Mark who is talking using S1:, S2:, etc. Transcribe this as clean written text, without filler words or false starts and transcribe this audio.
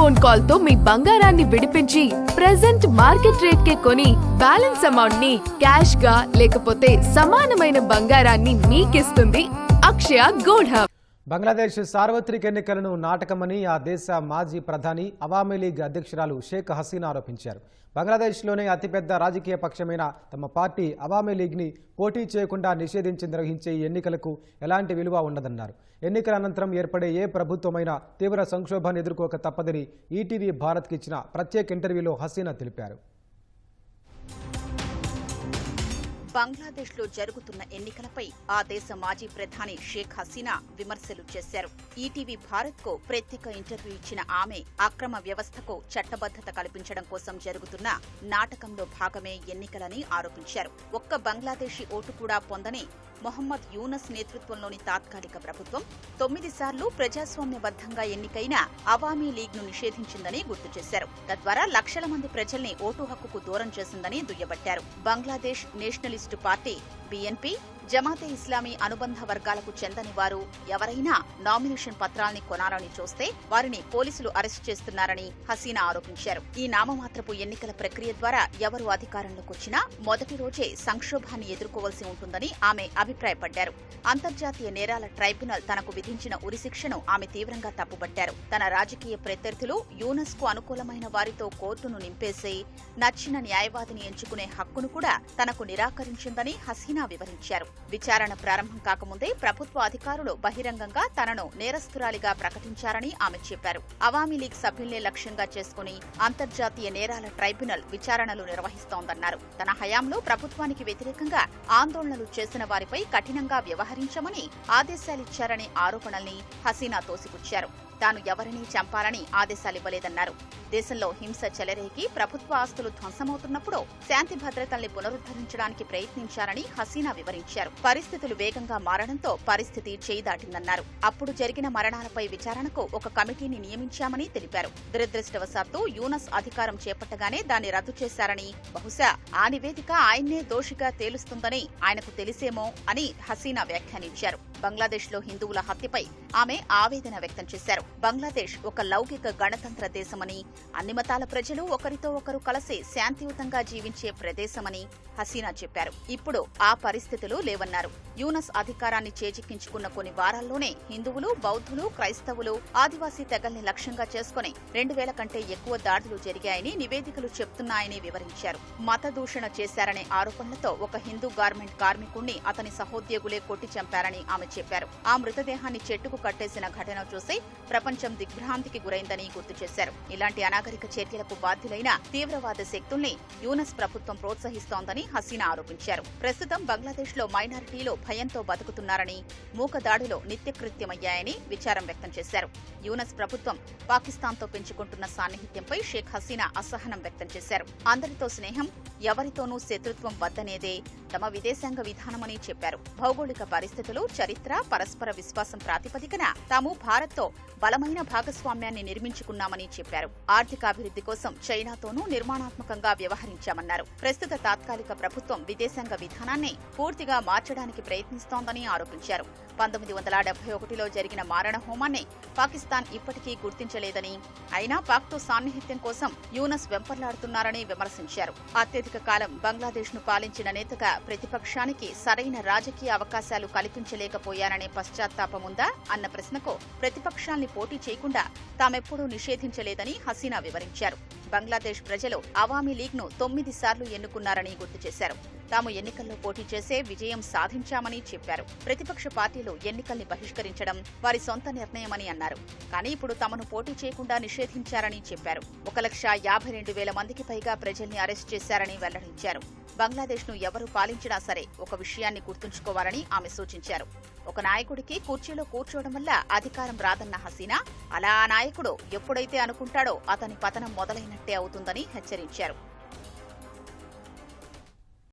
S1: Phone call తో మీ బంగారాన్ని విడిపించి ప్రెజెంట్ మార్కెట్ రేట్ కే కొని బ్యాలెన్స్ అమౌంట్ ని క్యాష్ గా లేకపోతే సమానమైన బంగారాన్ని మీకిస్తుంది అక్షయ గోల్డ్ హబ్.
S2: బంగ్లాదేశ్ సార్వత్రిక ఎన్నికలను నాటకమని ఆ దేశ మాజీ ప్రధాని అవామీ లీగ్ అధ్యక్షురాలు షేక్ హసీనా ఆరోపించారు. బంగ్లాదేశ్లోనే అతిపెద్ద రాజకీయ పక్షమైన తమ పార్టీ అవామీ లీగ్ని పోటీ చేయకుండా నిషేధించి నిర్వహించే ఈ ఎన్నికలకు ఎలాంటి విలువ ఉండదన్నారు. ఎన్నికల అనంతరం ఏర్పడే ఏ ప్రభుత్వమైనా తీవ్ర సంక్షోభాన్ని ఎదుర్కోక తప్పదని ఈటీవీ భారత్కి ఇచ్చిన ప్రత్యేక ఇంటర్వ్యూలో హసీనా తెలిపారు.
S3: బంగ్లాదేశ్లో జరుగుతున్న ఎన్నికలపై ఆ దేశ మాజీ ప్రధాని షేక్ హసీనా విమర్శలు చేశారు. ఈటీవీ భారత్కు ప్రత్యేక ఇంటర్వ్యూ ఇచ్చిన ఆమె అక్రమ వ్యవస్థకు చట్టబద్ధత కల్పించడం కోసం జరుగుతున్న నాటకంలో భాగమే ఎన్నికలని ఆరోపించారు. ఒక్క బంగ్లాదేశీ ఓటు కూడా పొందని మొహమ్మద్ యూనస్ నేతృత్వంలోని తాత్కాలిక ప్రభుత్వం 9 సార్లు ప్రజాస్వామ్యబద్ధంగా ఎన్నికైన అవామీ లీగ్ను నిషేధించిందని గుర్తు చేశారు. తద్వారా లక్షల మంది ప్రజల్ని ఓటు హక్కుకు దూరం చేసిందని దుయ్యబట్టారు. Bangladesh Nationalist Party BNP, Jamaat-e Islami అనుబంధ వర్గాలకు చెందని వారు ఎవరైనా నామినేషన్ పత్రాల్ని కొనాలని చూస్తే వారిని పోలీసులు అరెస్టు చేస్తున్నారని హసీనా ఆరోపించారు. ఈ నామమాత్రపు ఎన్నికల ప్రక్రియ ద్వారా ఎవరు అధికారంలోకి వచ్చినా మొదటి రోజే సంక్షోభాన్ని ఎదుర్కోవాల్సి ఉంటుందని ఆమె అభిప్రాయపడ్డారు. అంతర్జాతీయ నేరాల ట్రైబ్యునల్ తనకు విధించిన ఉరిశిక్షను ఆమె తీవ్రంగా తప్పుపట్టారు. తన రాజకీయ ప్రత్యర్థులు యూనస్ కు అనుకూలమైన వారితో కోర్టును నింపేసి నచ్చిన న్యాయవాదిని ఎంచుకునే హక్కును కూడా తనకు నిరాకరించిందని హసీనా వివరించారు. విచారణ ప్రారంభం కాకముందే ప్రభుత్వ అధికారులు బహిరంగంగా తనను నేరస్తురాలిగా ప్రకటించారని ఆమె చెప్పారు. అవామీ లీగ్ సభ్యుల్నే లక్ష్యంగా చేసుకుని అంతర్జాతీయ నేరాల ట్రైబ్యునల్ విచారణలు నిర్వహిస్తోందన్నారు. తన హయాంలో ప్రభుత్వానికి వ్యతిరేకంగా ఆందోళనలు చేసిన వారిపై కఠినంగా వ్యవహరించమని ఆదేశాలిచ్చారనే ఆరోపణల్ని హసీనా తోసిపుచ్చారు. తాను ఎవరినీ చంపాలని ఆదేశాలివ్వలేదన్నారు. దేశంలో హింస చెలరేగి ప్రభుత్వ ఆస్తులు ధ్వంసమవుతున్నప్పుడు శాంతి భద్రతల్ని పునరుద్ధరించడానికి ప్రయత్నించారని హసీనా వివరించారు. పరిస్థితులు వేగంగా మారడంతో పరిస్థితి చేయిదాటిందన్నారు. అప్పుడు జరిగిన మరణాలపై విచారణకు ఒక కమిటీని నియమించామని తెలిపారు. దురదృష్టవశాత్తు యూనస్ అధికారం చేపట్టగానే దాన్ని రద్దు చేశారని, బహుశా ఆ నివేదిక ఆయన్నే దోషిగా తేలుస్తుందని ఆయనకు తెలిసేమో అని హసీనా వ్యాఖ్యానించారు. బంగ్లాదేశ్లో హిందువుల హత్యపై ఆమె ఆవేదన వ్యక్తం చేశారు. బంగ్లాదేశ్ ఒక లౌకిక గణతంత్ర దేశమని, అన్ని మతాల ప్రజలు ఒకరితో ఒకరు కలిసి శాంతియుతంగా జీవించే ప్రదేశమని హసీనా చెప్పారు. ఇప్పుడు ఆ పరిస్థితులు లేవన్నారు. యూనస్ అధికారాన్ని చేజిక్కించుకున్న కొన్ని వారాల్లోనే హిందువులు, బౌద్ధులు, క్రైస్తవులు, ఆదివాసీ తెగల్ని లక్ష్యంగా చేసుకుని 2000 కంటే ఎక్కువ దాడులు జరిగాయని నివేదికలు చెప్తున్నాయని వివరించారు. మత దూషణ చేశారనే ఆరోపణలతో ఒక హిందూ గార్మెంట్ కార్మికుణ్ణి అతని సహోద్యోగులే కొట్టి చంపారని ఆమె చెప్పారు. ఆ మృతదేహాన్ని చెట్టుకు కట్టేసిన ఘటన చూసి ప్రపంచం దిగ్భ్రాంతికి గురైందని గుర్తు చేశారు. ఇలాంటి అనాగరిక చర్యలకు బాధ్యులైన తీవ్రవాద శక్తుల్ని యూనస్ ప్రభుత్వం ప్రోత్సహిస్తోందని హసీనా ఆరోపించారు. ప్రస్తుతం బంగ్లాదేశ్లో మైనారిటీలు భయంతో బతుకుతున్నారని, మూకదాడులు నిత్యకృత్యమయ్యాయని విచారం వ్యక్తం చేశారు. యూనస్ ప్రభుత్వం పాకిస్తాన్తో పెంచుకుంటున్న సాన్నిహిత్యంపై షేక్ హసీనా అసహనం వ్యక్తం చేశారు. అందరితో స్నేహం, ఎవరితోనూ శత్రుత్వం వద్దనేదే తమ విదేశాంగ విధానమని చెప్పారు. భౌగోళిక పరిస్థితులు, చరిత్ర, పరస్పర విశ్వాసం ప్రాతిపదికన తాము భారత్తో బలమైన భాగస్వామ్యాన్ని నిర్మించుకున్నామని చెప్పారు. ఆర్థికాభివృద్ధి కోసం చైనాతోనూ నిర్మాణాత్మకంగా వ్యవహరించామన్నారు. ప్రస్తుత తాత్కాలిక ప్రభుత్వం విదేశాంగ విధానాన్ని పూర్తిగా మార్చడానికి ప్రయత్నిస్తోందని ఆరోపించారు. 1971లో జరిగిన మారణ హోమాన్ని పాకిస్తాన్ ఇప్పటికీ గుర్తించలేదని, అయినా పాక్తో సాన్నిహిత్యం కోసం యూనస్ వెంపర్లాడుతున్నారని విమర్శించారు. అత్యధిక కాలం బంగ్లాదేశ్ను పాలించిన నేతగా ప్రతిపక్షానికి సరైన రాజకీయ అవకాశాలు కల్పించలేకపోయారనే పశ్చాత్తాపముందా అన్న ప్రశ్నకు ప్రతిపక్షాల్ని పోటీ చేయకుండా తామెప్పుడూ నిషేధించలేదని హసీనా వివరించారు. బంగ్లాదేశ్ ప్రజలు అవామీ లీగ్ను 9 సార్లు ఎన్నుకున్నారని గుర్తు చేశారు. తాము ఎన్నికల్లో పోటీ చేసే విజయం సాధించామని చెప్పారు. ప్రతిపక్ష పార్టీలు ఎన్నికల్ని బహిష్కరించడం వారి సొంత నిర్ణయమని అన్నారు. కానీ ఇప్పుడు తమను పోటీ చేయకుండా నిషేధించారని చెప్పారు. 1,52,000 మందికి పైగా ప్రజల్ని అరెస్ట్ చేశారని వెల్లడించారు. బంగ్లాదేశ్ను ఎవరు పాలించినా సరే ఒక విషయాన్ని గుర్తుంచుకోవాలని ఆమె సూచించారు. ఒక నాయకుడికి కుర్చీలో కూర్చోవడం వల్ల అధికారం రాదన్న హసీనా, అలా ఆ నాయకుడు ఎప్పుడైతే అనుకుంటాడో అతని పతనం మొదలైనట్టే అవుతుందని హెచ్చరించారు.